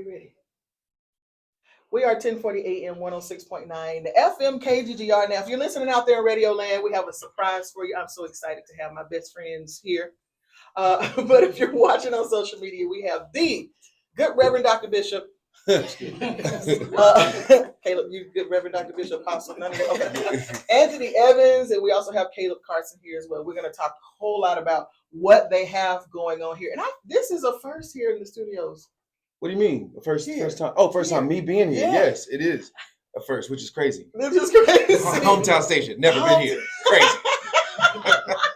ready? We are 1040 AM 106.9 FM KGGR. Now, if you're listening out there in Radio Land, we have a surprise for you. I'm so excited to have my best friends here. But if you're watching on social media, we have the good Reverend Dr. Bishop. Caleb, you good Reverend Dr. Bishop Apostle. None of that. Okay. Anthony Evans, and we also have Kaleb Carson here as well. We're going to talk a whole lot about what they have going on here. And this is a first here in the studios. What do you mean? First time? Oh, first time me being here. Yeah. Yes, it is a first, which is crazy. This is crazy. Hometown station. Never been here. Crazy.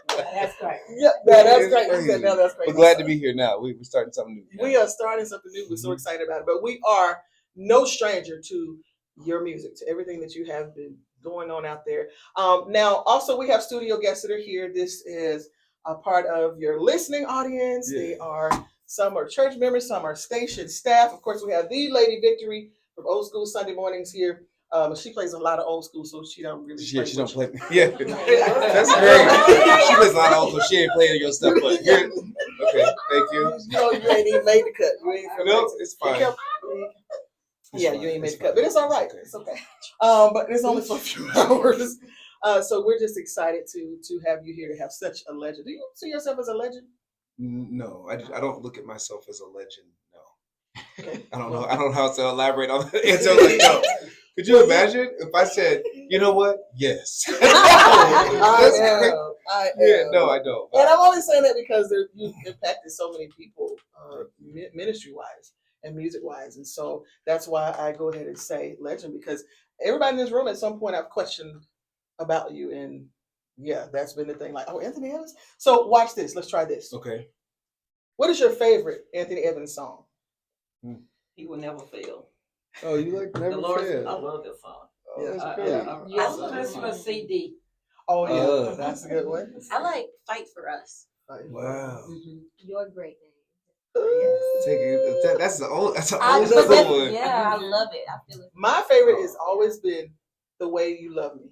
That's great. Yeah, that's great. Crazy. Now that's crazy. We're glad to be here now. We're starting something new. We are starting something new. We're so excited about it. But we are no stranger to your music, to everything that you have been going on out there. Now, also, we have studio guests that are here. This is a part of your listening audience. Yeah. Some are church members, some are station staff. Of course, we have the Lady Victory from Old School Sunday Mornings here. She plays a lot of old school, so she don't really play. She don't play. Yeah, that's great. She plays a lot of old school. She ain't playing your stuff, but okay, thank you. You ain't even made the cut. No, it's fine. You ain't made the cut, but it's all right. It's okay. But it's only for a few hours. So we're just excited to have you here, to have such a legend. Do you see yourself as a legend? No, I don't look at myself as a legend. No, okay. I don't know. I don't know how to elaborate on the answer. Like, no. Could you imagine if I said, you know what? Yes. I don't. And I'm only saying that because you've impacted so many people, ministry-wise and music-wise, and so that's why I go ahead and say legend, because everybody in this room at some point I've questioned about you, and yeah, that's been the thing. Like, oh, Anthony Evans. So watch this. Let's try this. Okay. What is your favorite Anthony Evans song? He Will Never Fail. Oh, you like Never Fail? I love that song. Oh, that's great. I listen to a CD. Oh yeah, that's a good one. I like Fight for Us. Wow. Your Great Name. That's the old. That's an old one. Yeah, I love it. I feel it. My favorite has always been The Way You Love Me.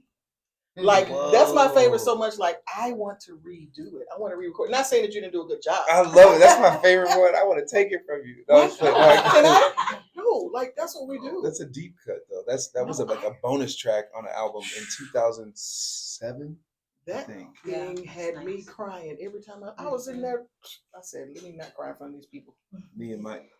Like, that's my favorite so much. Like, I want to redo it. I want to re-record. Not saying that you didn't do a good job. I love it. That's my favorite one. I want to take it from you. No, that's what we do. That's a deep cut, though. That was like a bonus track on an album in 2007. That thing had me crying every time I was in there. I said, let me not cry in front of these people. Me and Mike.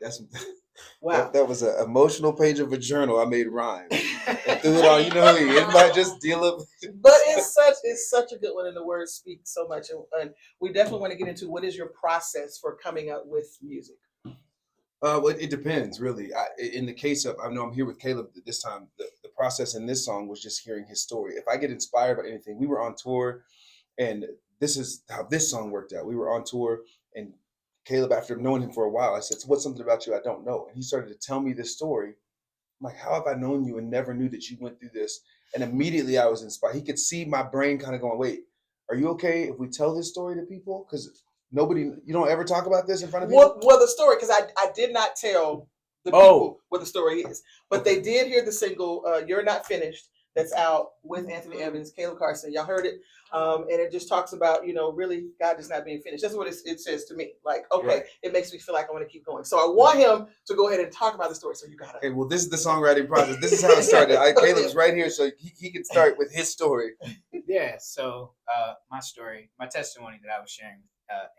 Wow. That was an emotional page of a journal I made rhyme. And threw it on, it might just deal with. But it's such a good one, and the words speak so much. And we definitely want to get into what is your process for coming up with music. Well, it depends, really. In the case of, I know I'm here with Kaleb this time. The process in this song was just hearing his story. If I get inspired by anything, we were on tour, and this is how this song worked out. We were on tour, and Kaleb, after knowing him for a while, I said, so what's something about you I don't know? And he started to tell me this story. I'm like, how have I known you and never knew that you went through this? And immediately I was inspired. He could see my brain kind of going, wait, are you okay if we tell this story to people? Because you don't ever talk about this in front of people? Well, the story, because I did not tell the people what the story is. But they did hear the single, You're Not Finished, that's out with Anthony Evans, Kaleb Carson. Y'all heard it. And it just talks about, really God is not being finished. That's what it says to me. Like, okay, right. It makes me feel like I want to keep going. So I want him to go ahead and talk about the story. So you got to. Okay, well, this is the songwriting process. This is how it started. Caleb's right here, so he can start with his story. Yeah, so my story, my testimony that I was sharing with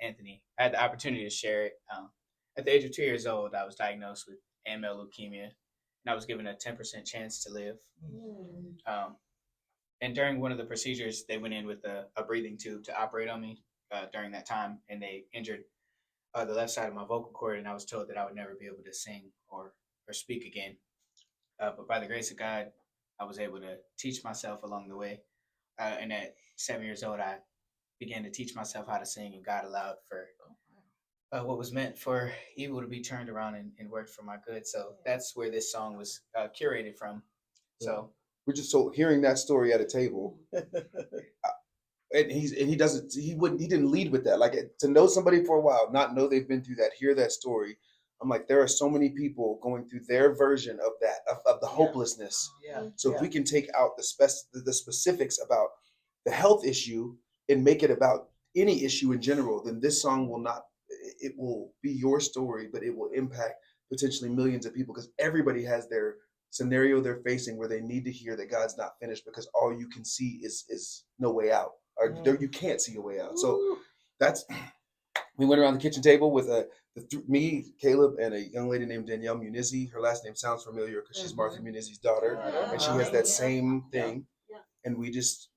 Anthony, I had the opportunity to share it. At the age of 2 years old, I was diagnosed with AML leukemia, and I was given a 10% chance to live. And during one of the procedures, they went in with a breathing tube to operate on me during that time, and they injured the left side of my vocal cord, and I was told that I would never be able to sing or speak again. But by the grace of God, I was able to teach myself along the way. And at 7 years old, I began to teach myself how to sing, and God allowed for what was meant for evil to be turned around and worked for my good. So that's where this song was curated from. So we're just hearing that story at a table, and he didn't lead with that. Like, to know somebody for a while, not know they've been through that, hear that story. I'm like, there are so many people going through their version of that, of the hopelessness. So if we can take out the specifics about the health issue and make it about any issue in general, then this song will not. It will be your story, but it will impact potentially millions of people, because everybody has their scenario they're facing where they need to hear that God's not finished, because all you can see is no way out, or you can't see a way out. So that's, we went around the kitchen table with me, Caleb, and a young lady named Danielle Munizzi. Her last name sounds familiar because she's Martha Munizzi's daughter, and she has that same thing. And we just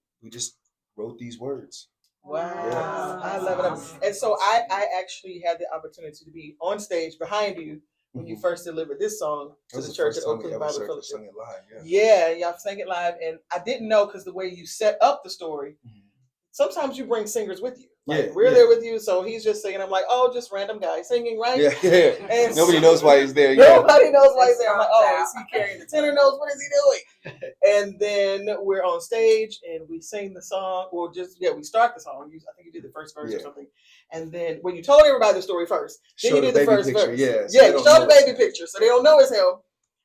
wrote these words. Wow, Yeah. I love it. And so I actually had the opportunity to be on stage behind you when you first delivered this song to the church at Oakland Bible Fellowship. Sung it live, Yeah, y'all sang it live, and I didn't know, because the way you set up the story, sometimes you bring singers with you. Like, we're there with you, so he's just singing. I'm like, oh, just random guy singing, right? Yeah. And nobody knows why he's there. Nobody knows why he's there. I'm like, oh, is he carrying the tenor notes? What is he doing? And then we're on stage and we sing the song, or we start the song. I think you did the first verse or something. And then when you told everybody the story first, then you did the first verse. Yeah, you show the baby picture, so they don't know it's him.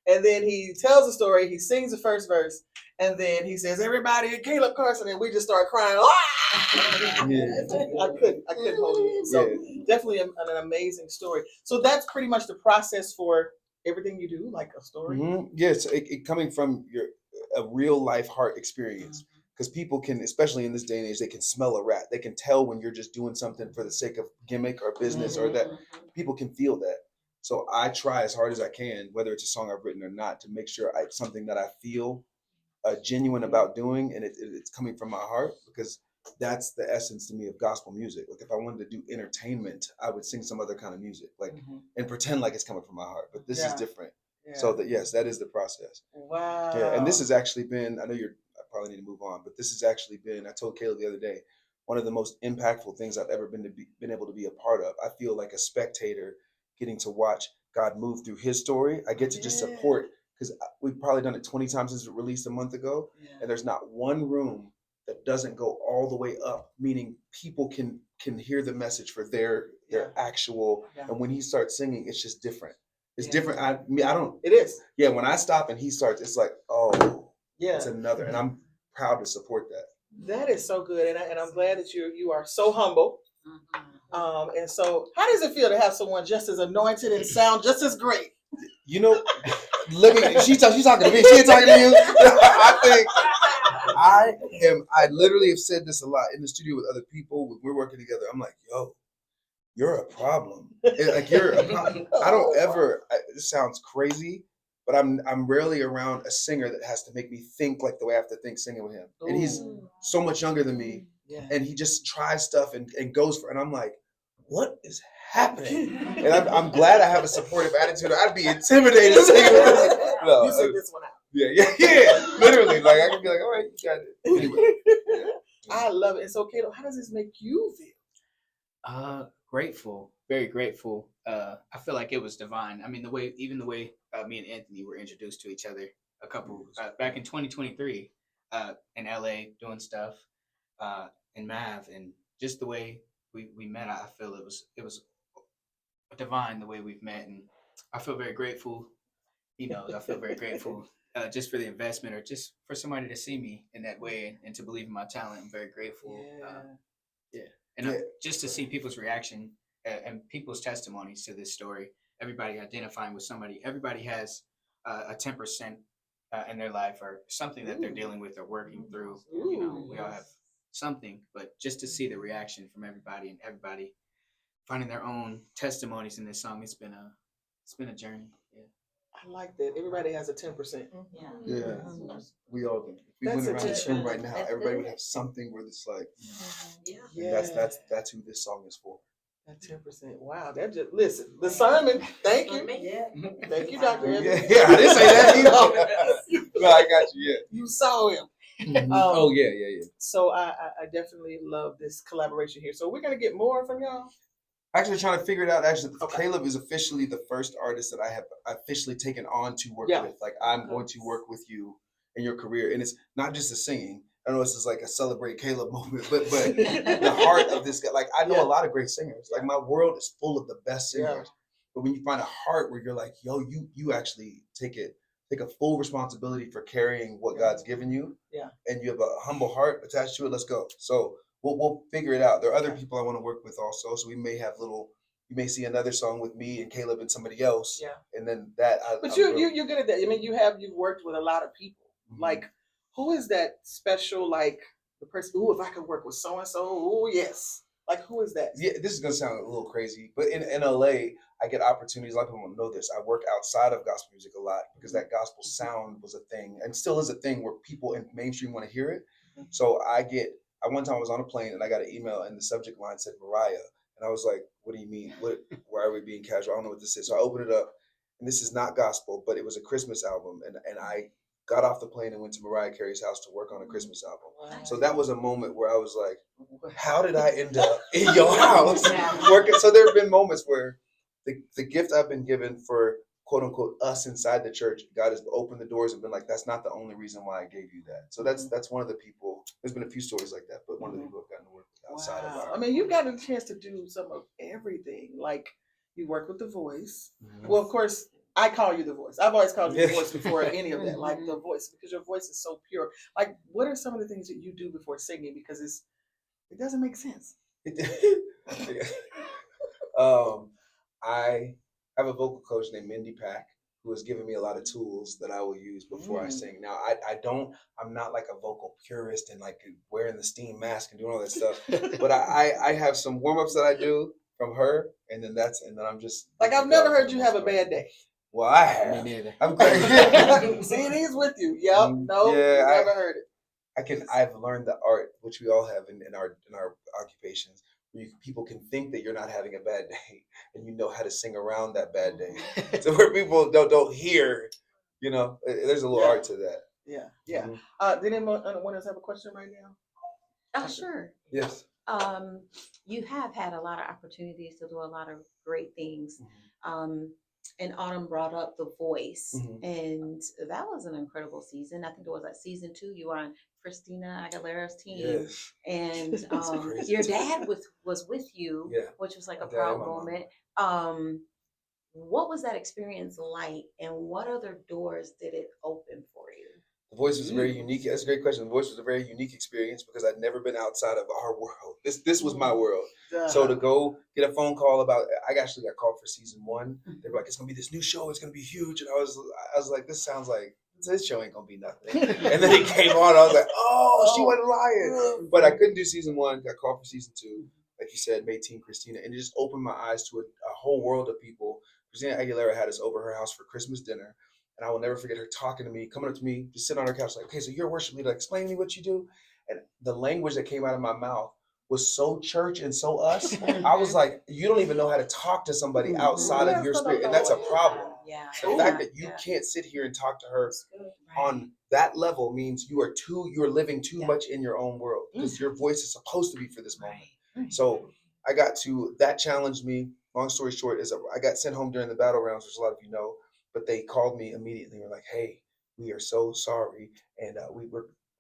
And then he tells the story, he sings the first verse, and then he says, everybody at Kaleb Carson, and we just start crying. I couldn't hold it. So definitely an amazing story. So that's pretty much the process for everything you do, like a story. Yes, it coming from a real life heart experience. Because people can, especially in this day and age, they can smell a rat. They can tell when you're just doing something for the sake of gimmick or business, or that people can feel that. So I try as hard as I can, whether it's a song I've written or not, to make sure it's something that I feel genuine about doing, and it's coming from my heart, because that's the essence to me of gospel music. Like, if I wanted to do entertainment, I would sing some other kind of music, like and pretend like it's coming from my heart. But this is different. So that is the process. Wow. Yeah, and this has actually been, I probably need to move on, but this has actually been, I told Caleb the other day, one of the most impactful things I've ever been able to be a part of. I feel like a spectator getting to watch God move through his story. I get to just support, because we've probably done it 20 times since it released a month ago, and there's not one room that doesn't go all the way up, meaning people can hear the message for their actual, and when he starts singing, it's just different. It's different. I don't. It is. Yeah, when I stop and he starts, it's like, oh, it's another, and I'm proud to support that. That is so good, and I'm glad that you are so humble. And so, how does it feel to have someone just as anointed and sound just as great? She's talking to me. She ain't talking to you. I literally have said this a lot in the studio with other people when we're working together. I'm like, yo, you're a problem. Like, you're a problem. I don't ever. This sounds crazy, but I'm rarely around a singer that has to make me think like the way I have to think singing with him. And he's so much younger than me, and he just tries stuff and goes for. And I'm like, what is happening? And I'm glad I have a supportive attitude. I'd be intimidated singing with this. No, you sing this one out. Yeah. Literally, like, I can be like, all right, you got it. Anyway. I love it. And so, Caleb, how does this make you feel? Grateful, very grateful. I feel like it was divine. I mean, the way me and Anthony were introduced to each other back in 2023 in LA doing stuff in Mav, and just the way we met, I feel it was divine the way we've met, and I feel very grateful. I feel very grateful just for the investment, or just for somebody to see me in that way and to believe in my talent. I'm very grateful. Just to see people's reaction and people's testimonies to this story. Everybody identifying with somebody. Everybody has a 10% in their life, or something that they're dealing with or working through. We all have something, but just to see the reaction from everybody, and everybody finding their own testimonies in this song, it's been a journey. I like that. Everybody has a 10%. Yeah. We all do. If we went around this room right now, everybody would have something where it's like, and that's who this song is for. That 10%. Wow. That just, listen, the sermon. Thank you. Thank you, Dr. Evans. Yeah, I didn't say that. No, I got you. Yeah. You saw him. Yeah. So I definitely love this collaboration here. So we're gonna get more from y'all. Actually, trying to figure it out. Actually, Caleb is officially the first artist that I have officially taken on to work with. Like, I'm going to work with you in your career, and it's not just the singing. I know this is like a celebrate Caleb moment, but the heart of this guy. Like, I know a lot of great singers. Like, my world is full of the best singers. But when you find a heart where you're like, yo, you actually take a full responsibility for carrying what God's given you. Yeah. And you have a humble heart attached to it. Let's go. So we'll figure it out. There are other people I want to work with also. So we may have little you may see another song with me and Kaleb and somebody else. Yeah. And then that. But I'm you're good at that. I mean, you've worked with a lot of people. Mhm. Like, who is that special? Like the person. Ooh, if I could work with so and so. Oh yes. Like, who is that? Yeah, this is gonna sound a little crazy, but in LA, I get opportunities. A lot of people don't know this. I work outside of gospel music a lot because that gospel sound was a thing and still is a thing where people in mainstream want to hear it. So one time I was on a plane and I got an email and the subject line said Mariah, and I was like, "What do you mean? Why are we being casual? I don't know what this is." So I opened it up, and this is not gospel, but it was a Christmas album, and I got off the plane and went to Mariah Carey's house to work on a Christmas album. Wow. So that was a moment where I was like, how did I end up in your house working? So there have been moments where the gift I've been given for quote unquote us inside the church, God has opened the doors and been like, that's not the only reason why I gave you that. So that's one of the people. There's been a few stories like that, but one of the people I've gotten to work with outside of our. I mean, you've gotten a chance to do some of everything. Like, you work with The Voice. Mhm. Well, of course, I call you The Voice. I've always called you The Yeah. Voice before any of that. Like, The Voice, because your voice is so pure. Like, what are some of the things that you do before singing? Because it doesn't make sense. I have a vocal coach named Mindy Pack who has given me a lot of tools that I will use before I sing. Now, I'm not like a vocal purist and like wearing the steam mask and doing all that stuff, but I have some warm ups that I do from her, and then I'm just like, I've never heard you have a bad day. Well, I have. Me neither. I'm glad. See, he's with you. Yep. No, Yeah, never heard it. I've learned the art, which we all have in our occupations, where people can think that you're not having a bad day, and you know how to sing around that bad day. So where people don't hear, there's a little art to that. Yeah, yeah. Mhm. Did anyone else have a question right now? Sure. Yes. You have had a lot of opportunities to do a lot of great things. And Autumn brought up The Voice, and that was an incredible season. I think it was like season 2. You were on Christina Aguilera's team, Yes. and crazy. your dad was with you, Yeah. which was like My a dad proud and my mom. moment. What was that experience like, and what other doors did it open for you? The Voice was a very unique. That's a great question. The Voice was a very unique experience because I'd never been outside of our world. This was my world. So to go get a phone call I actually got called for season 1. They were like, "It's gonna be this new show. It's gonna be huge." And I was like, "This sounds like this show ain't gonna be nothing." And then it came on. I was like, "Oh, she wasn't lying." But I couldn't do season 1. Got called for season 2. Like you said, made Team Christina, and it just opened my eyes to a whole world of people. Christina Aguilera had us over her house for Christmas dinner. And I will never forget her talking to me, coming up to me, just sitting on her couch, like, "Okay, so you're a worship leader. Like, explain to me what you do." And the language that came out of my mouth was so church and so us. I was like, you don't even know how to talk to somebody outside of your spirit. And that's a problem. Yeah. The fact that you can't sit here and talk to her on that level means you're living too much in your own world because your voice is supposed to be for this moment. So that challenged me. Long story short is I got sent home during the battle rounds, which a lot of you know. But they called me immediately. We're like, "Hey, we are so sorry, and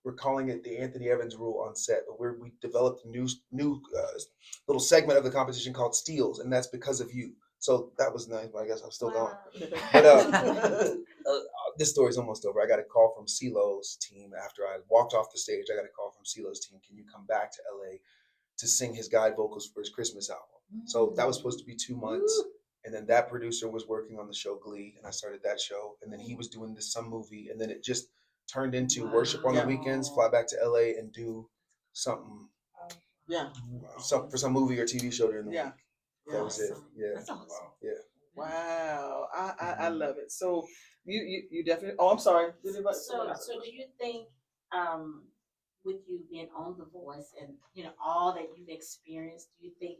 we're calling it the Anthony Evans rule on set. But we developed a new little segment of the competition called Steals, and that's because of you." So that was nice. But I guess I'm still going. But this story's almost over. I got a call from CeeLo's team after I walked off the stage. I got a call from CeeLo's team. "Can you come back to LA to sing his guide vocals for his Christmas album?" So that was supposed to be 2 months. And then that producer was working on the show Glee, and I started that show. And then he was doing some movie, and then it just turned into worship on the weekends, fly back to LA and do something. Yeah. For some movie or TV show during the week. That was it. Yeah. That's awesome. Yeah. Wow. I love it. So you definitely. Oh, I'm sorry. So do you think, with you being on The Voice and all that you've experienced, do you think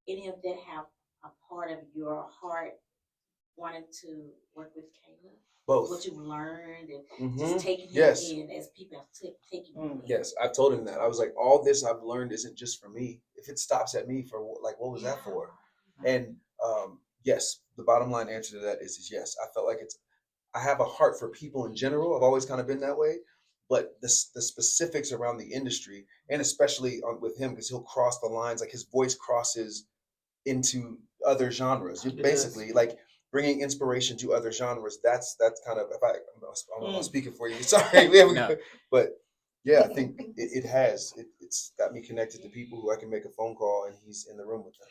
any of that have a part of your heart wanting to work with Kaleb? Both. What you've learned and just taking him Yes. in as people have taken him in. Yes, I've told him that. I was like, all this I've learned isn't just for me. If it stops at me, for like, what was that for? And yes, the bottom line answer to that is yes. I felt like I have a heart for people in general. I've always kind of been that way. But the specifics around the industry, and especially with him, because he'll cross the lines, like his voice crosses into other genres. You're basically like bringing inspiration to other genres. That's kind of, I'm speaking for you. Sorry, but yeah, I think it's got me connected to people who I can make a phone call and he's in the room with them.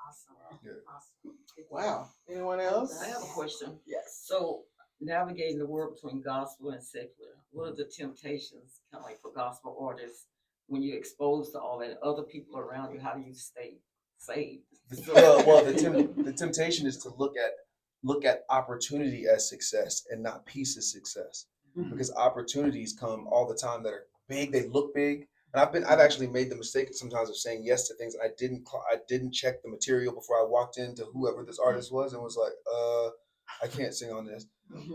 Awesome. Yeah. Awesome. Good Wow. Anyone job. else? I have a question. Yes. So navigating the world between gospel and secular, what are the temptations kind of like for gospel artists when you're exposed to all that other people around you? How do you stay saved? Well, the temptation is to look at opportunity as success and not peace as success, because opportunities come all the time that are big. They look big, and I've actually made the mistake sometimes of saying yes to things, and I didn't check the material before I walked into whoever this artist was and was like, I can't sing on this.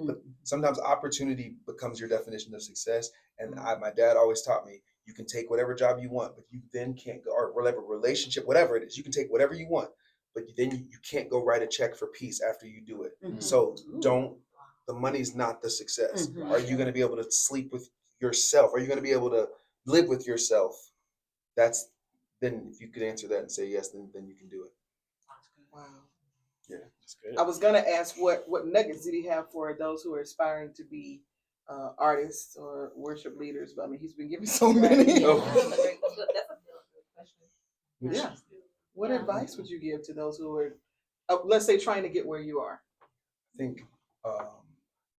But sometimes opportunity becomes your definition of success. And my dad always taught me, you can take whatever job you want, but you then can't go, or whatever relationship, whatever it is, you can take whatever you want, but then you can't go write a check for peace after you do it. So the money's not the success. Are you going to be able to sleep with yourself? Are you going to be able to live with yourself? Then if you could answer that and say yes, then you can do it. Wow. Yeah, That's good. I was gonna ask what nuggets did he have for those who are aspiring to be artists or worship leaders, but I mean he's been giving so many. Oh. That's a good question. Yeah. What Yeah. advice would you give to those who are, let's say, trying to get where you are? I think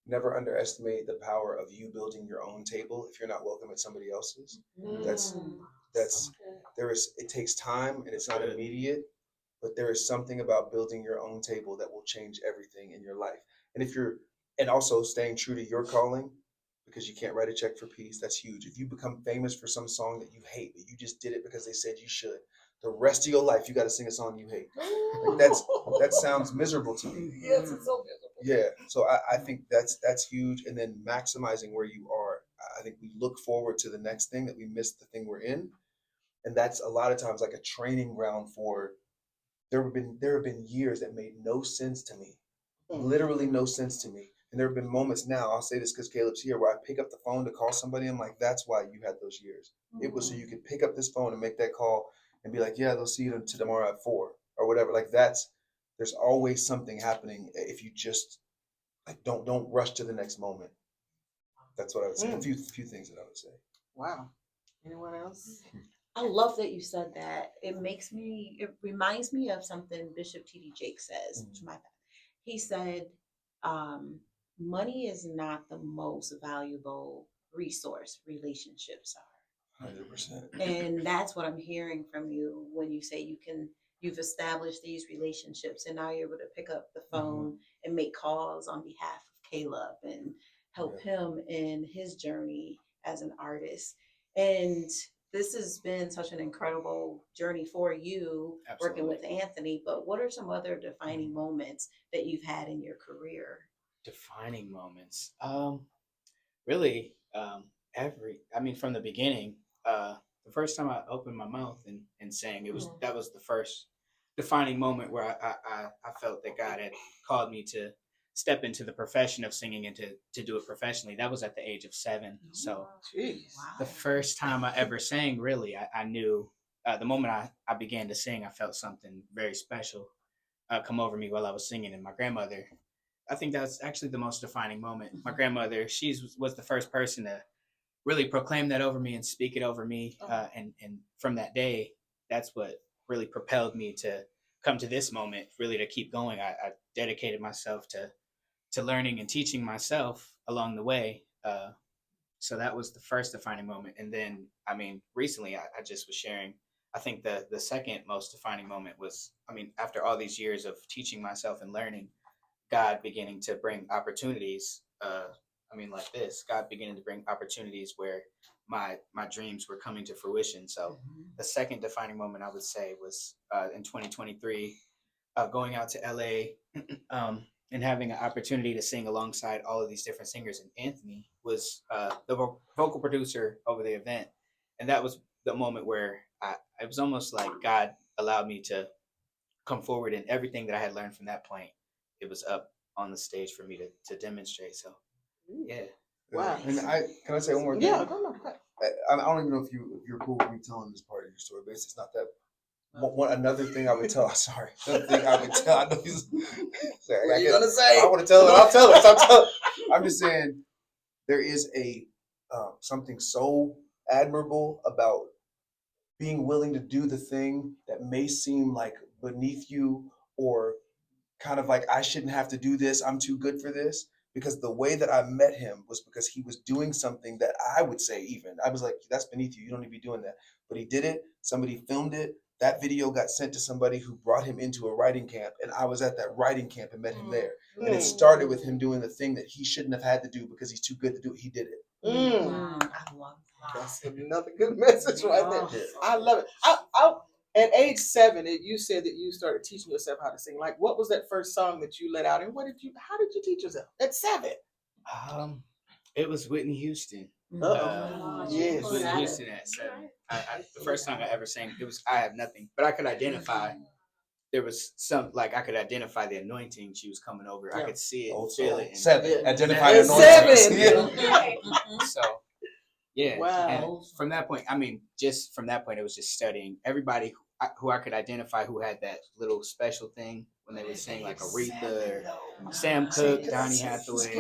never underestimate the power of you building your own table if you're not welcome at somebody else's. That's it takes time and it's not immediate, but there is something about building your own table that will change everything in your life. And also staying true to your calling, because you can't write a check for peace. That's huge. If you become famous for some song that you hate, but you just did it because they said you should, the rest of your life you got to sing a song you hate. Like that sounds miserable to me. Yes, it's so miserable. Yeah. So I think that's huge. And then maximizing where you are. I think we look forward to the next thing that we miss the thing we're in. And that's a lot of times like a training ground for there have been years that made no sense to me. Literally no sense to me. And there have been moments now, I'll say this because Caleb's here, where I pick up the phone to call somebody. I'm like, that's why you had those years. It was so you could pick up this phone and make that call and be like, yeah, they'll see you tomorrow at 4 or whatever. Like there's always something happening if you just like don't rush to the next moment. That's what I would say. A few things that I would say. Wow. Anyone else? I love that you said that. It reminds me of something Bishop T.D. Jakes says. He said, money is not the most valuable resource, relationships are. 100%. And that's what I'm hearing from you when you say you've established these relationships and now you're able to pick up the phone and make calls on behalf of Caleb and help him in his journey as an artist. And this has been such an incredible journey for you working with Anthony, but what are some other defining moments that you've had in your career? Defining moments. Really, from the beginning, the first time I opened my mouth and sang, that was the first defining moment where I felt that God had called me to step into the profession of singing and to do it professionally. That was at the age of 7. So the first time I ever sang, really, I knew the moment I began to sing, I felt something very special come over me while I was singing. And my grandmother, I think that's actually the most defining moment. My grandmother, she was the first person to really proclaim that over me and speak it over me. And from that day, that's what really propelled me to come to this moment, really to keep going. I dedicated myself to learning and teaching myself along the way. So that was the first defining moment. And then, recently I just was sharing, I think the second most defining moment was, after all these years of teaching myself and learning, God beginning to bring opportunities, like this, God beginning to bring opportunities where my dreams were coming to fruition. So the second defining moment I would say was in 2023, going out to LA and having an opportunity to sing alongside all of these different singers. And Anthony was the vocal producer over the event. And that was the moment where it was almost like God allowed me to come forward, and everything that I had learned from that point, it was up on the stage for me to demonstrate. So, yeah. Wow. And can I say one more thing? Yeah, go on. I don't even know if you're cool with me telling this part of your story, but it's not that. Another thing I would tell. Sorry. Another thing I would tell. I know he's. What are you gonna say? I want to tell it. I'll tell it. Stop telling. I'm just saying, there is something so admirable about being willing to do the thing that may seem like beneath you or kind of like I shouldn't have to do this. I'm too good for this. Because the way that I met him was because he was doing something that I would say even. I was like, that's beneath you. You don't need to be doing that. But he did it. Somebody filmed it. That video got sent to somebody who brought him into a writing camp. And I was at that writing camp and met him there. And it started with him doing the thing that he shouldn't have had to do because he's too good to do it. He did it. I love that. That's another good message right there. Yeah. I love it. I at age 7, you said that you started teaching yourself how to sing. Like, what was that first song that you let out, and how did you teach yourself at 7? It was Whitney Houston. Uh-oh. It Yes. was Whitney Houston at 7. The first song I ever sang, it was I Have Nothing, but I could identify. There was some like I could identify the anointing she was coming over. I Yeah. could see it, Old feel soul. it. And, 7. Yeah. Identify At anointings. 7. Yeah. So yeah, Wow. and from that point, I mean, just from that point, it was just studying everybody who I could identify who had that little special thing when they would sing like Aretha or Sam Cooke, Donny Hathaway.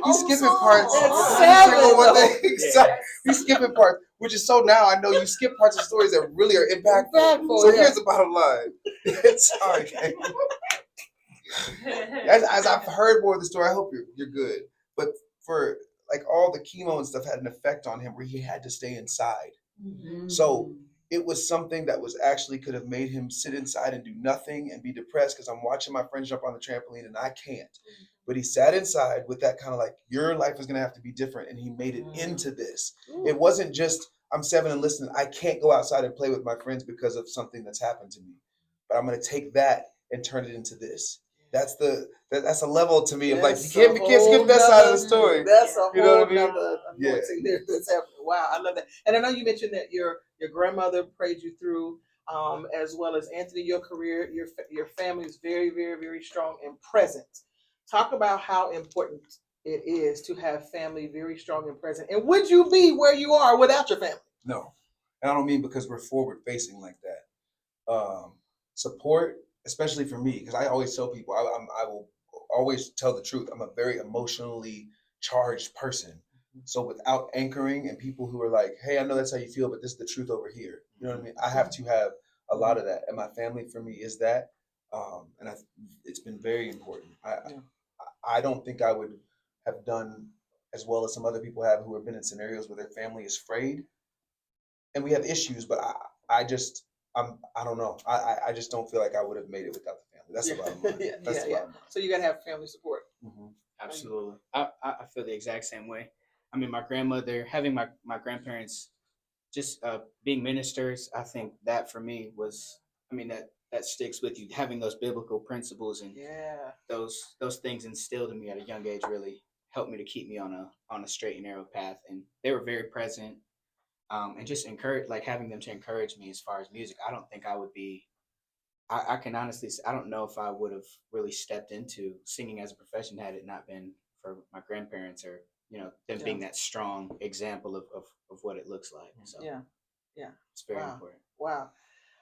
He's skipping parts. At 7, He's skipping parts, which is so now I know you skip parts of stories that really are impactful. Impactful, So yeah. here's the bottom line. Sorry, Kay. As I've heard more of the story, I hope you're good. But for like all the chemo and stuff had an effect on him where he had to stay inside. So it was something that was actually could have made him sit inside and do nothing and be depressed because I'm watching my friends jump on the trampoline and I can't. But he sat inside with that kind of like, your life is going to have to be different. And he made it into this. It wasn't just, I'm 7 and listening, I can't go outside and play with my friends because of something that's happened to me. But I'm going to take that and turn it into this. That's a level to me of like, you can't skip that side of the story. That's a You know whole what I mean? nother Yeah. anointing there that's happening. Wow, I love that. And I know you mentioned that your grandmother prayed you through, as well as Anthony, your career, your family is very, very, very strong and present. Talk about how important it is to have family very strong and present. And would you be where you are without your family? No. And I don't mean because we're forward facing like that. Support, especially for me, because I always tell people, I will always tell the truth. I'm a very emotionally charged person. So without anchoring and people who are like, hey, I know that's how you feel, but this is the truth over here. You know what I mean? I have to have a lot of that. And my family for me is that. And it's been very important. I don't think I would have done as well as some other people have who have been in scenarios where their family is frayed. And we have issues, but I don't know. I just don't feel like I would have made it without the family. That's the bottom line. That's the bottom line. So you gotta have family support. Absolutely. I feel the exact same way. I mean, my grandmother, having my grandparents just being ministers, I think that for me was, I mean, that sticks with you. Having those biblical principles and those things instilled in me at a young age really helped me to keep me on a straight and narrow path. And they were very present, and just having them to encourage me as far as music. I don't think I would be. I can honestly say I don't know if I would have really stepped into singing as a profession had it not been for my grandparents or them being that strong example of what it looks like. So it's very important. Wow,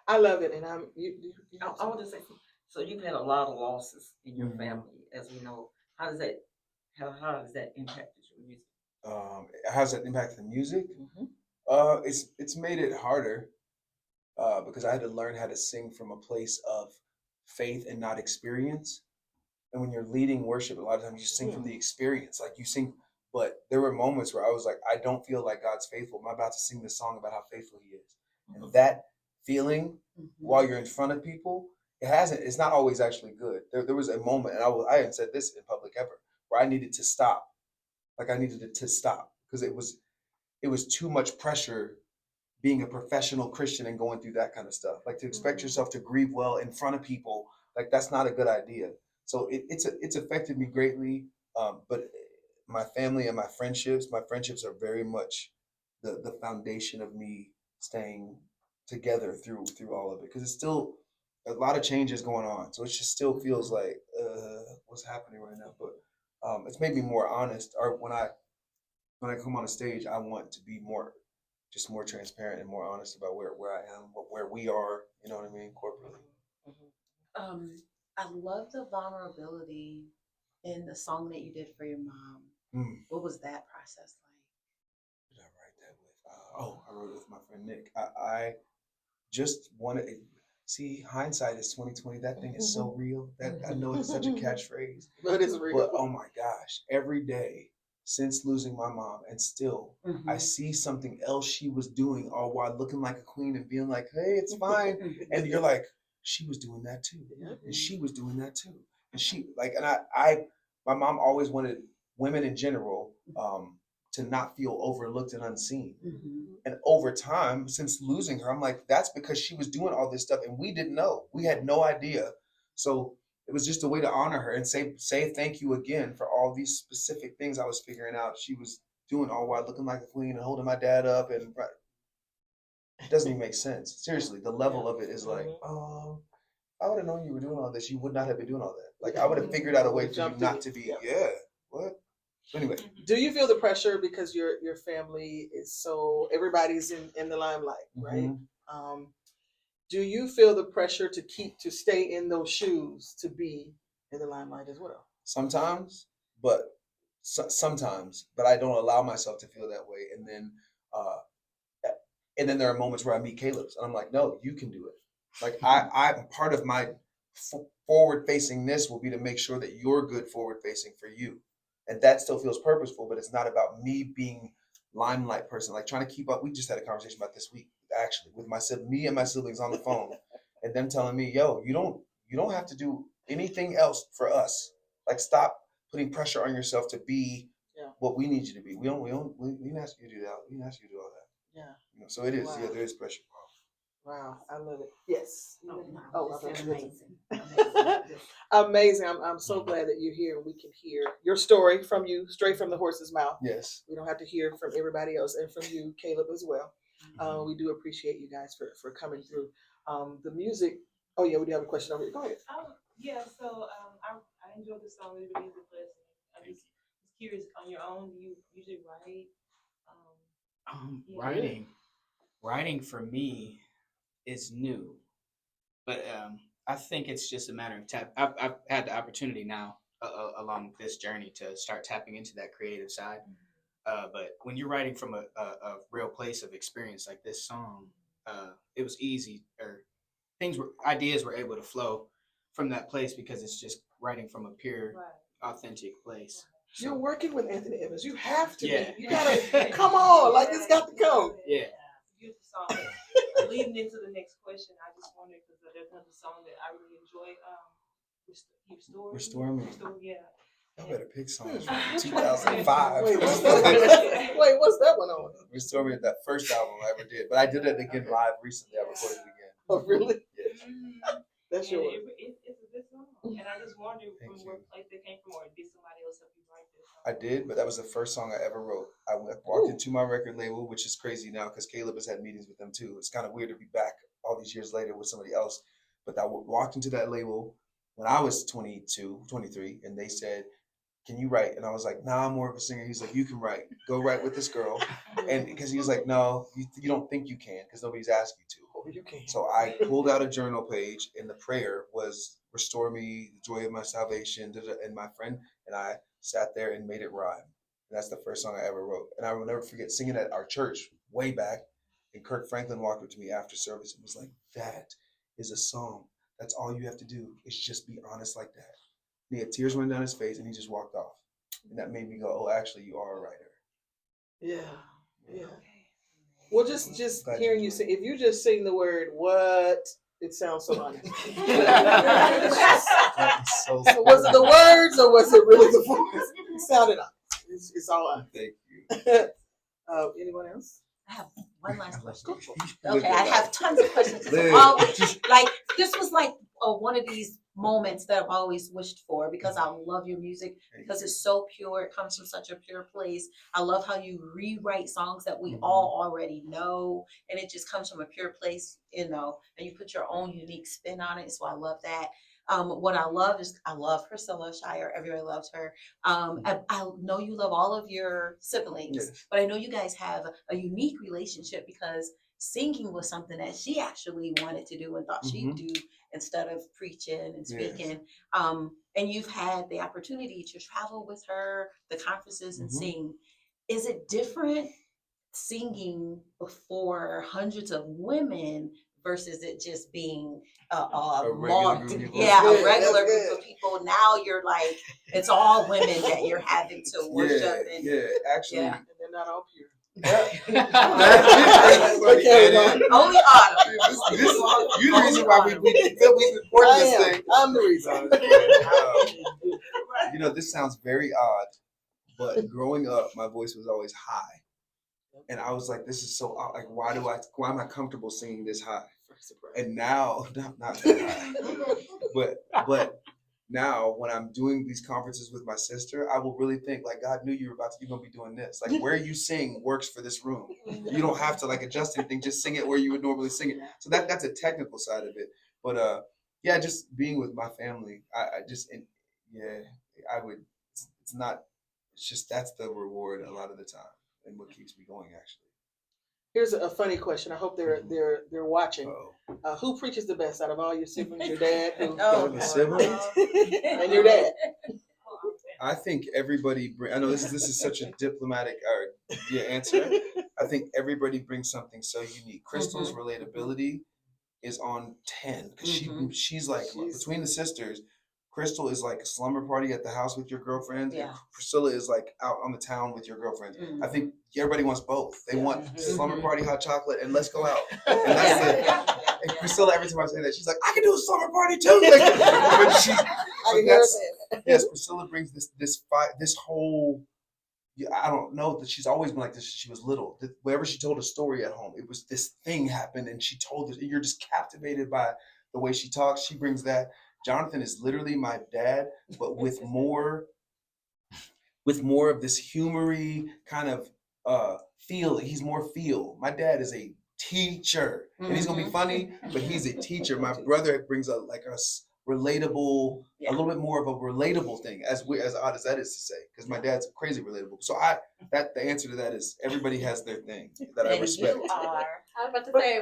I love it, and I want to say something. So you've had a lot of losses in your family, as we know. How has that impacted your music? How does that impact the music? It's made it harder because I had to learn how to sing from a place of faith and not experience. And when you're leading worship, a lot of times you sing from the experience, like you sing. But there were moments where I was like, I don't feel like God's faithful. I'm about to sing this song about how faithful He is, and that feeling while you're in front of people, it's not always actually good. There was a moment, and I haven't said this in public ever, where I needed to stop. Like I needed to stop because it was too much pressure being a professional Christian and going through that kind of stuff. Like to expect yourself to grieve well in front of people, like that's not a good idea. So it's affected me greatly. But my family and my friendships are very much the foundation of me staying together through all of it. Because it's still a lot of changes going on. So it just still feels like what's happening right now. But it's made me more honest. Or when I come on a stage, I want to be more transparent and more honest about where I am, where we are, you know what I mean, corporately. I love the vulnerability in the song that you did for your mom. What was that process like? Who did I write that with? I wrote it with my friend Nick. I just wanted see, hindsight is 2020. That thing is so real. That I know it's such a catchphrase. But it's real. But oh my gosh, every day since losing my mom, and still Mm-hmm. I see something else she was doing, all while looking like a queen and being like, "Hey, it's fine," and you're like, "She was doing that too, and she was doing that too," and she like, and my mom always wanted women in general to not feel overlooked and unseen. Mm-hmm. And over time, since losing her, I'm like, that's because she was doing all this stuff and we didn't know. We had no idea. So it was just a way to honor her and say thank you again for all these specific things I was figuring out she was doing, all while looking like a queen and holding my dad up, and it doesn't even make sense. Seriously, the level of it is like, oh, I would have known you were doing all this. You would not have been doing all that. Like, I would have figured out a way for you not to be. Yeah. What? So anyway, do you feel the pressure because your family is so, everybody's in the limelight, right? Do you feel the pressure to stay in those shoes, to be in the limelight as well? sometimes, but sometimes, but I don't allow myself to feel that way. And then there are moments where I meet Caleb's, and I'm like, no, you can do it. Like I'm part of my forward facingness will be to make sure that you're good forward facing for you, and that still feels purposeful. But it's not about me being limelight person, like trying to keep up. We just had a conversation about this week, actually, with me and my siblings on the phone, and them telling me, yo, you don't have to do anything else for us. Like, stop putting pressure on yourself to be what we need you to be. We didn't ask you to do that. We didn't ask you to do all that. Yeah. You know, so it is. Wow. Yeah, there is pressure. Wow, I love it. Yes. Oh, I thought it's you were- amazing. Amazing. I'm so glad that you're here and we can hear your story from you, straight from the horse's mouth. Yes. We don't have to hear from everybody else, and from you, Caleb, as well. We do appreciate you guys for coming through. The music. Oh yeah, we do have a question over here. Go ahead. Yeah, so I enjoyed the song. It really is a blessing. I'm just curious, on your own, do you usually write? Yeah. Writing for me is new, but I think it's just a matter of I've had the opportunity now along this journey to start tapping into that creative side. But when you're writing from a real place of experience, like this song, it was easy, or ideas were able to flow from that place because it's just writing from a pure, authentic place. You're working with Anthony Evans. You have to Yeah. be. You gotta come on. Like, it's got to come. Yeah. Beautiful song. Leading into the next question, I just wondered, because there's another song that I really enjoy. Restore Me. Yeah. Y'all better pick songs from 2005. Wait, what's that one on? Restore Me, that first album I ever did, but I did it again live recently. I recorded it again. Oh, really? Yes. That's And yours. it's a good song. And I just wondered from what place they came from, or did somebody else help you write this song? I did, but that was the first song I ever wrote. I walked into my record label, which is crazy now because Caleb has had meetings with them too. It's kind of weird to be back all these years later with somebody else. But I walked into that label when I was 22, 23, and they said, can you write? And I was like, nah, I'm more of a singer. He's like, you can write. Go write with this girl. And because he was like, no, you don't think you can because nobody's asked you to. Oh, you can. So I pulled out a journal page, and the prayer was restore me, the joy of my salvation. And my friend and I sat there and made it rhyme. And that's the first song I ever wrote. And I will never forget singing at our church way back. And Kirk Franklin walked up to me after service and was like, that is a song. That's all you have to do is just be honest like that. And he had tears running down his face, and he just walked off. And that made me go, oh, actually, you are a writer. Yeah. Yeah. Well, just Glad hearing you you enjoyed sing, if you just sing the word "what," it sounds so honest. So So was it the words or was it really the voice? It sounded honest. It's all honest. Thank you. Anyone else? I have one last question. Look Okay, at I that. have tons of questions. Liz. Like, this was like one of these moments that I've always wished for, because I love your music, because it's so pure. It comes from such a pure place. I love how you rewrite songs that we all already know, and it just comes from a pure place, and you put your own unique spin on it. So I love that. What I love is I love Priscilla Shire. Everybody loves her. I know you love all of your siblings, Yes. but I know you guys have a unique relationship because singing was something that she actually wanted to do and thought she'd do instead of preaching and speaking. And you've had the opportunity to travel with her, the conferences, and sing. Is it different singing before hundreds of women versus it just being a regular group of people. yeah, That's a good, regular that's group good. of people. Now you're like, it's all women that you're having to worship. Yeah, And yeah. Actually, Yeah. And they're not all pure. only Autumn. You're the reason why we've been recording this thing. I'm the reason. You know, this sounds very odd, but growing up, my voice was always high, and I was like, "This is so odd. Like, why am I comfortable singing this high?" And now, not that high, but now when I'm doing these conferences with my sister, I will really think like, God knew you're gonna be doing this. Like, where you sing works for this room. You don't have to like adjust anything. Just sing it where you would normally sing it. So that's a technical side of it. But yeah, just being with my family, I would. It's not. It's just that's the reward a lot of the time, and what keeps me going actually. Here's a funny question. I hope they're watching. Uh-oh. Who preaches the best out of all your siblings? Your dad, Oh, The siblings? and your dad. I think everybody. I know this is such a diplomatic answer. I think everybody brings something so unique. Crystal's relatability is on 10 because she's like between the sisters. Crystal is like a slumber party at the house with your girlfriends, and Priscilla is like out on the town with your girlfriends. I think everybody wants both. They want slumber party, hot chocolate, and let's go out. And that's it. And Priscilla, every time I say that, she's like, I can do a slumber party too. Yes, Priscilla brings this whole. I don't know that she's always been like this. She was little. Whenever she told a story at home, it was this thing happened, and she told it. You're just captivated by the way she talks. She brings that. Jonathan is literally my dad, but with more of this humory kind of feel. He's more feel. My dad is a teacher, and he's gonna be funny, but he's a teacher. My brother brings a relatable, a little bit more of a relatable thing, as odd as that is to say, because my dad's crazy relatable. So the answer to that is everybody has their thing that I respect. You are. I was about to say,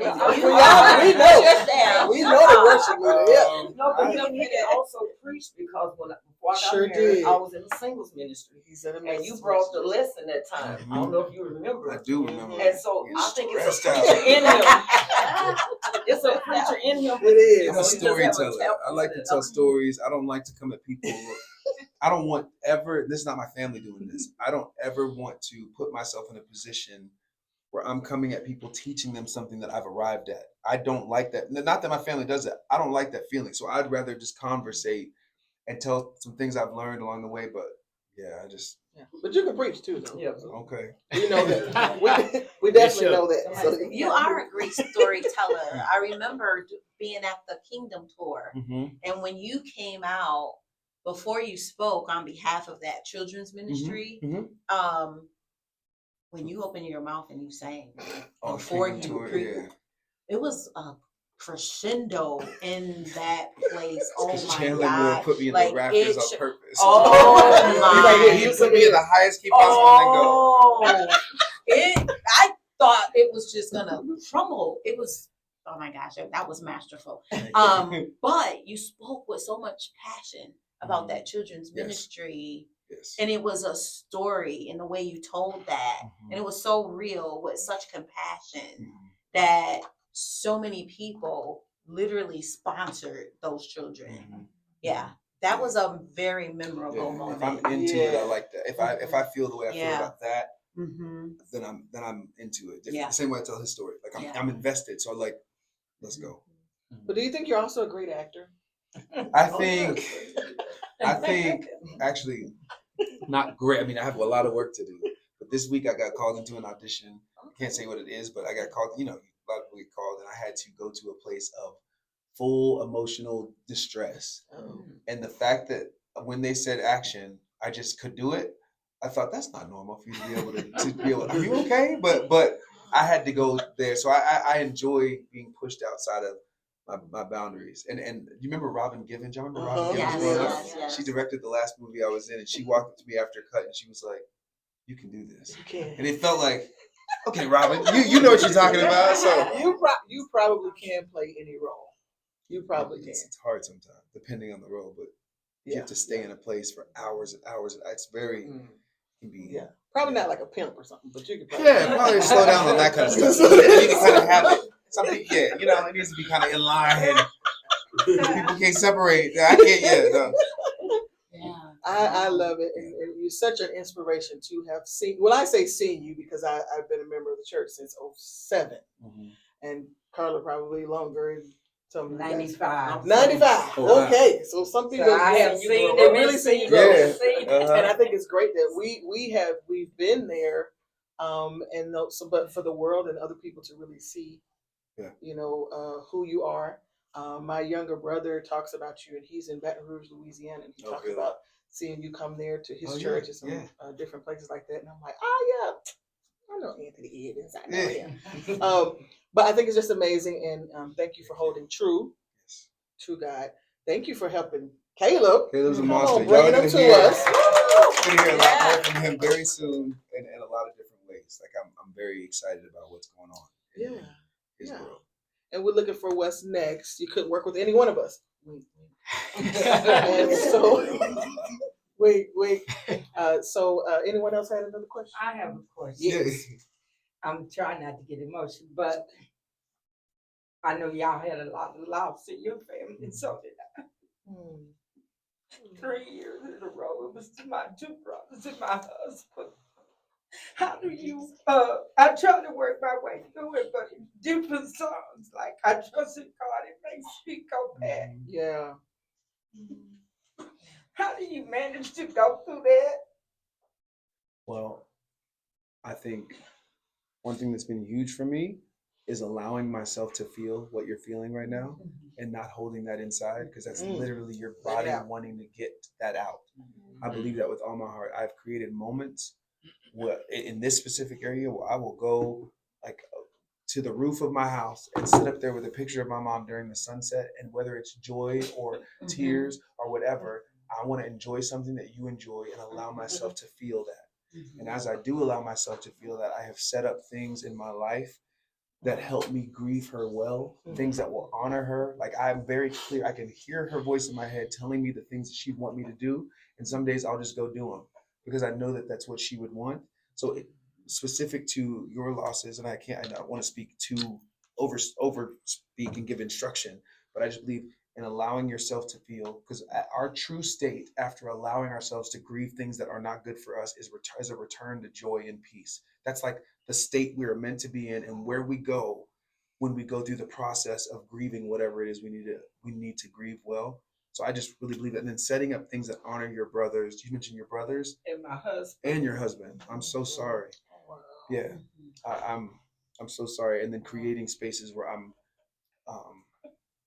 We know the worship with it. Yeah. No, but he can also preach because before I got Sure married, did. I was in the singles ministry. He's an And amazing you brought the lesson that time. I don't know if you remember. I do remember. And so I think it's a Stressed preacher out. in him. It's a preacher in him. It is. I'm a So he doesn't have a storyteller. tap I like to tell stories. I don't like to come at people. I don't want ever. This is not my family doing this. I don't ever want to put myself in a position where I'm coming at people teaching them something that I've arrived at. I don't like that. Not that my family does it. I don't like that feeling. So I'd rather just conversate and tell some things I've learned along the way. But yeah, I just. Yeah. But you can preach too, though. Yeah. Okay. We know that. We definitely know that. So, You are a great storyteller. I remember being at the Kingdom Tour, and when you came out, before you spoke on behalf of that children's ministry, when you opened your mouth and you sang before Kingdom you Tour, preached, it was a crescendo in that place. Oh my Chandler God. Moore put me in the rafters on purpose. Oh my. He put me in the highest key possible and go. I thought it was just gonna crumble. It was, oh my gosh, that was masterful. But you spoke with so much passion about that children's ministry. Yes. And it was a story in the way you told that. And it was so real with such compassion that so many people literally sponsored those children. Yeah. That was a very memorable moment. If I'm into it, I like that. If I feel the way I feel about that, then I'm into it. The same way I tell his story. Like I'm invested. So I'm like, let's go. but do you think you're also a great actor? I think actually not great. I mean, I have a lot of work to do. But this week I got called into an audition. I can't say what it is, but I got called, a lot of people get called, and I had to go to a place of full emotional distress. And the fact that when they said action, I just could do it. I thought that's not normal for you to be able to are you okay? But I had to go there. So I enjoy being pushed outside of my boundaries. And you remember Robin Givens? Y'all remember Robin Givens growing up? Yes. She directed the last movie I was in, and she walked up to me after cut, and she was like, "You can do this." You can. And it felt like, okay, Robin, you know what you're talking about. So you probably can play any role. You probably can. It's hard sometimes, depending on the role, but you have to stay in a place for hours and hours. It's very can be probably not like a pimp or something, but you could probably probably slow down on that kind of stuff. You can kind of have it something. Yeah, you know, it needs to be kind of in line. People can't separate. I can't. Yeah, no. Yeah. I love it, and you're such an inspiration to have seen. Well, I say seen you because I've been a member of the church since '07, and Carla probably longer. And some of you guys- 95. 95. Oh, wow. Okay, so some people I have you seen grow it, up. Really seen you grow. Yeah. And I think it's great that we've been there, and so but for the world and other people to really see, Yeah. you know, who you are. My younger brother talks about you, and he's in Baton Rouge, Louisiana, and he Oh, talks really? about seeing you come there to his Oh, church yeah, and some yeah. different places like that. And I'm like, oh yeah, I know Anthony Edens, I know Yeah. him. But I think it's just amazing, and thank you for holding true to God. Thank you for helping Caleb. Caleb's a Come monster. on, bringing Y'all him gonna to hear, us. gonna hear a lot more from him very soon, in a lot of different ways. Like I'm very excited about what's going on in Yeah, his yeah. world. And we're looking for what's next. You could work with any one of us. And so, wait. Anyone else had another question? I have a question. Yes. I'm trying not to get emotional, but I know y'all had a lot of loss in your family, and so did I. Hmm. 3 years in a row, it was to my two brothers and my husband. How do you, I try to work my way through it, but in different songs, like I trust in God, it makes me go back. Yeah. How do you manage to go through that? Well, I think one thing that's been huge for me is allowing myself to feel what you're feeling right now and not holding that inside, because that's literally your body wanting to get that out. I believe that with all my heart. I've created moments where, in this specific area, where I will go like to the roof of my house and sit up there with a picture of my mom during the sunset, and whether it's joy or tears or whatever, I want to enjoy something that you enjoy and allow myself to feel that. And as I do allow myself to feel that, I have set up things in my life that help me grieve her well, things that will honor her. Like, I'm very clear. I can hear her voice in my head telling me the things that she'd want me to do. And some days I'll just go do them because I know that that's what she would want. So specific to your losses, and I don't want to speak too over speak and give instruction, but I just believe in allowing yourself to feel, because our true state after allowing ourselves to grieve things that are not good for us is a return to joy and peace. That's like the state we are meant to be in, and where we go when we go through the process of grieving whatever it is we need to grieve well. So I just really believe that. And then setting up things that honor your brothers. You mentioned your brothers And my husband. and your husband. I'm so sorry. Yeah, I'm so sorry. And then creating spaces where I'm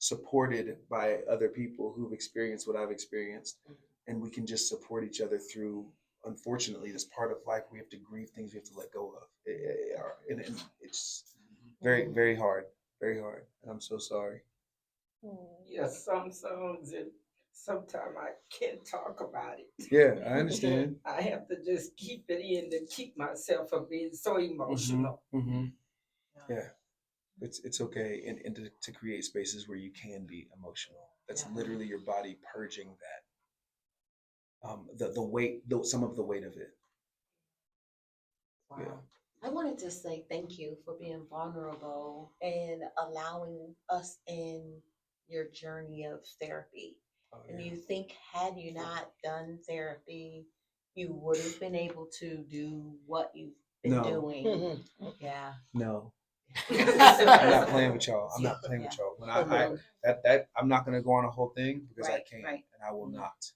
supported by other people who've experienced what I've experienced, and we can just support each other through. Unfortunately, this part of life, we have to grieve things we have to let go of, and it's very, very hard, and I'm so sorry. Yes, some songs, and sometimes I can't talk about it. Yeah, I understand. I have to just keep it in and keep myself from being so emotional. Yeah, it's okay, and to create spaces where you can be emotional. That's literally your body purging that. The weight, some of the weight of it. Wow. Yeah. I wanted to say thank you for being vulnerable and allowing us in your journey of therapy. Oh, And yeah. you think, had you not done therapy, you would have been able to do what you've been No. doing. Yeah. No. I'm not playing with y'all. I'm not playing with y'all. When I'm not gonna go on a whole thing because I Right, can't, right. and I will not.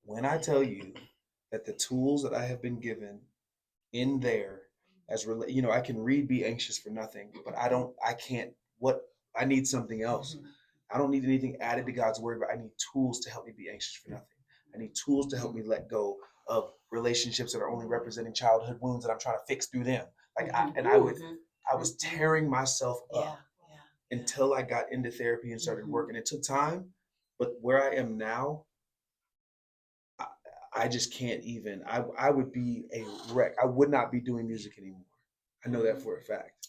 When I tell you that the tools that I have been given in there, I can read "Be anxious for nothing," but I can't. I need something else. I don't need anything added to God's word, but I need tools to help me be anxious for nothing. I need tools to help me let go of relationships that are only representing childhood wounds that I'm trying to fix through them. I was tearing myself up until I got into therapy and started working. It took time, but where I am now, I just can't even. I would be a wreck. I would not be doing music anymore. I know that for a fact.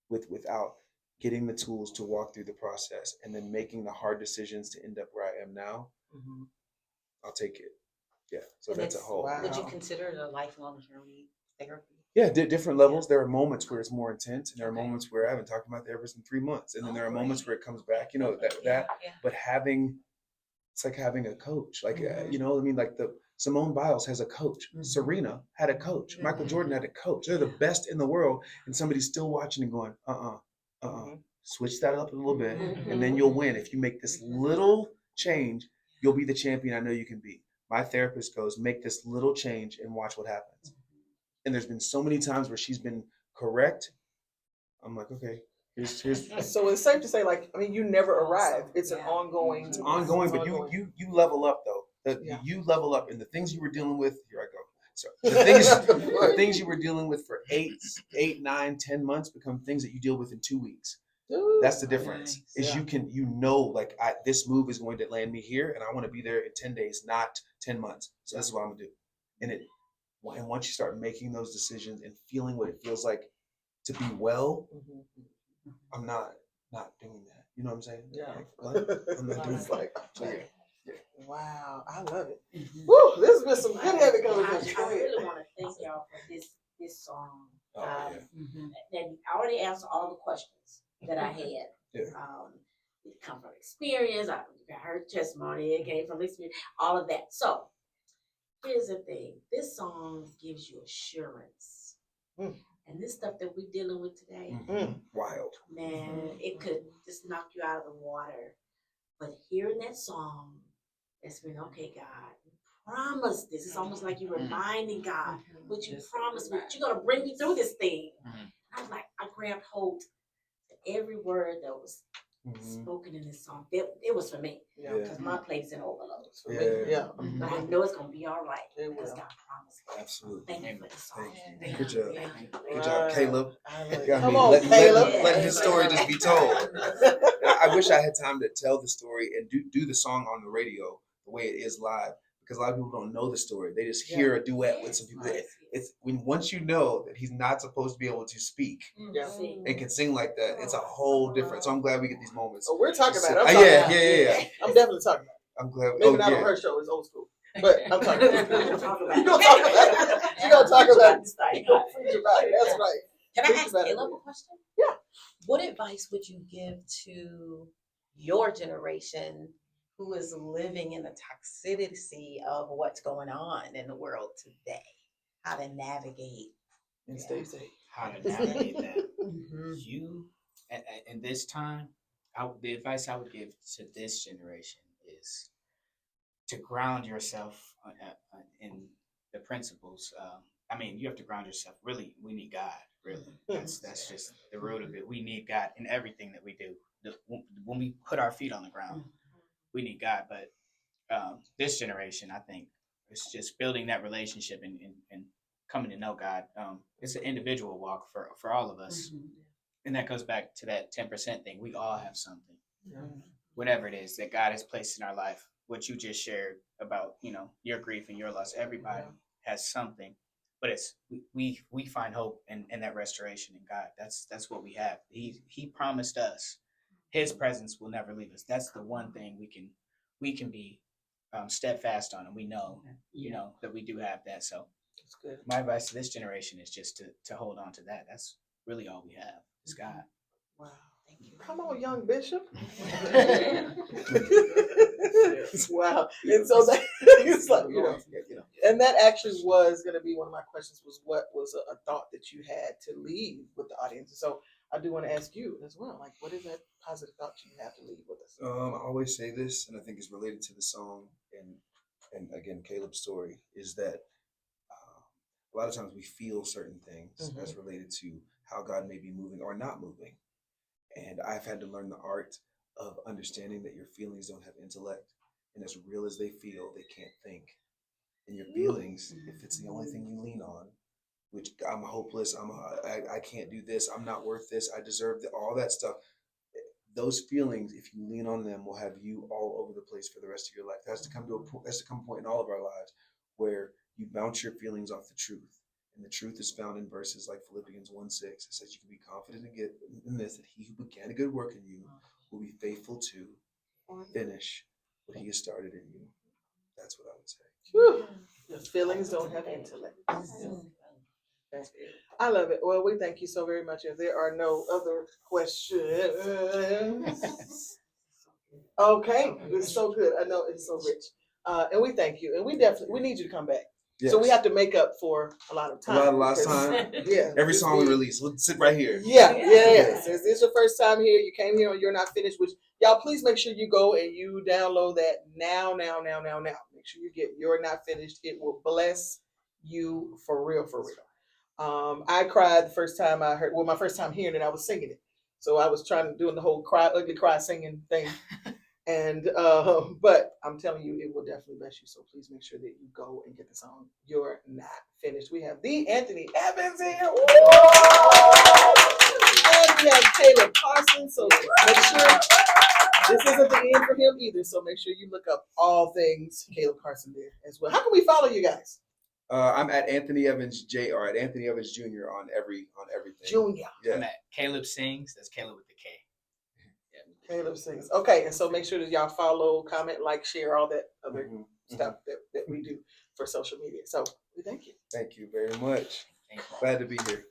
Without getting the tools to walk through the process and then making the hard decisions to end up where I am now, I'll take it. Yeah. So And that's a whole. Wow. Would you consider it a lifelong journey, therapy? Yeah, different levels. There are moments where it's more intense, and there are moments where I haven't talked about therapist in 3 months, and then there are moments where it comes back. You know that. But it's like having a coach. Like you know, I mean, like the Simone Biles has a coach. Serena had a coach. Michael Jordan had a coach. They're the best in the world, and somebody's still watching and going, switch that up a little bit, and then you'll win. If you make this little change, you'll be the champion I know you can be. My therapist goes, make this little change and watch what happens. And there's been so many times where she's been correct. I'm like, okay, here's. So it's safe to say, like, I mean, you never arrive. It's an ongoing. It's ongoing, but you level up though. Yeah. You level up, and the things you were dealing with. Here I go. So the things you were dealing with for 8, 9, 10 months become things that you deal with in 2 weeks. Ooh, That's the difference. nice. Is you can like this move is going to land me here, and I want to be there in 10 days, not 10 months. So this is what I'm gonna do. And once you start making those decisions and feeling what it feels like to be well, I'm not doing that. You know what I'm saying? Yeah. Like, what? I'm not doing It's that. like, So, yeah. wow, I love it. Woo, this has been some good heavy conversation. I Go ahead. really want to thank y'all for this song. Oh, yeah. That I already answered all the questions that I had. Yeah. It come from experience. I heard testimony. It came from experience. All of that. So here's the thing. This song gives you assurance. And this stuff that we're dealing with today, Wild. man, it could just knock you out of the water. But hearing that song, it's been, okay, God, you promised this. It's almost like you're reminding God what you promised me, that you're going to bring me through this thing. I was like, I grabbed hold to every word that was spoken in this song. It was for me. Because my plate's in overload. Yeah. But I know it's going to be all right. It Because will. God promised me. Absolutely. Thank you for the song. Thank you. Good job. Thank you. Good job, Caleb. Yeah, I Come mean, on, let Caleb. his story just be told. I wish I had time to tell the story and do the song on the radio the way it is live, because a lot of people don't know the story. They just hear a duet with some people. It's once you know that he's not supposed to be able to speak and can sing like that, it's a whole different. So I'm glad we get these moments. Oh, we're talking about it. I'm So, talking yeah. about it. I'm definitely talking about it. I'm glad. Maybe not on her show. It's old school. But I'm talking about it. You're going to talk about it. You're going to talk about it. You're going to preach about it. That's right. Can I Preach ask about it. Caleb a question? Yeah. What advice would you give to your generation who is living in the toxicity of what's going on in the world today? How to navigate And stay safe. How to navigate that. You, in this time, the advice I would give to this generation is to ground yourself in the principles. I mean, you have to ground yourself. Really, we need God. Really, that's just the root of it. We need God in everything that we do. When we put our feet on the ground, we need God. But this generation, I think, it's just building that relationship and coming to know God. It's an individual walk for all of us, and that goes back to that 10% thing. We all have something, whatever it is that God has placed in our life. What you just shared about, your grief and your loss. Everybody has something. But it's we find hope in that restoration in God. That's what we have. He promised us His presence will never leave us. That's the one thing we can be steadfast on, and we know that we do have that. So That's good. my advice to this generation is just to hold on to that. That's really all we have is God. Wow. Thank you. Come on, young bishop. Wow. And so that it's like, and that actually was going to be one of my questions, was what was a thought that you had to leave with the audience. And so I do want to ask you as well, like, what is that positive thought you have to leave with us? I always say this, and I think it's related to the song and again, Caleb's story, is that a lot of times we feel certain things as related to how God may be moving or not moving. And I've had to learn the art of understanding that your feelings don't have intellect, and as real as they feel, they can't think. And your feelings, if it's the only thing you lean on, which I'm hopeless, I can't do this, I'm not worth this, I deserve all that stuff. Those feelings, if you lean on them, will have you all over the place for the rest of your life. There has to come a point in all of our lives where you bounce your feelings off the truth. And the truth is found in verses like Philippians 1:6. It says you can be confident in this, that He who began a good work in you will be faithful to finish what He has started in you. That's what I would say. Your feelings don't have intellect. Okay. I love it. Well, we thank you so very much. If there are no other questions, okay, it's so good. I know it's so rich, and we thank you. And we need you to come back. Yes. So we have to make up for a lot of time. A lot of because- time. Yeah. Every this song we be- release, we'll sit right here. Yeah. Since this is your first time here, you came here on You're Not Finished, which y'all please make sure you go and you download that now. Make sure you get You're Not Finished. It will bless you for real. I cried the first time I heard, my first time hearing it, I was singing it. So I was doing the whole ugly cry singing thing. And but I'm telling you, it will definitely bless you. So please make sure that you go and get the song You're Not Finished. We have the Anthony Evans here. Woo! And we have Kaleb Carson. So make sure this isn't the end for him either. So make sure you look up all things Kaleb Carson there as well. How can we follow you guys? I'm at Anthony Evans Jr. at Anthony Evans Jr. on everything. Junior. I'm at Kaleb Sings. That's Kaleb with the K. Kaleb Sings. Okay, and so make sure that y'all follow, comment, like, share, all that other stuff that we do for social media. So we thank you. Thank you very much. Thank you. Glad to be here.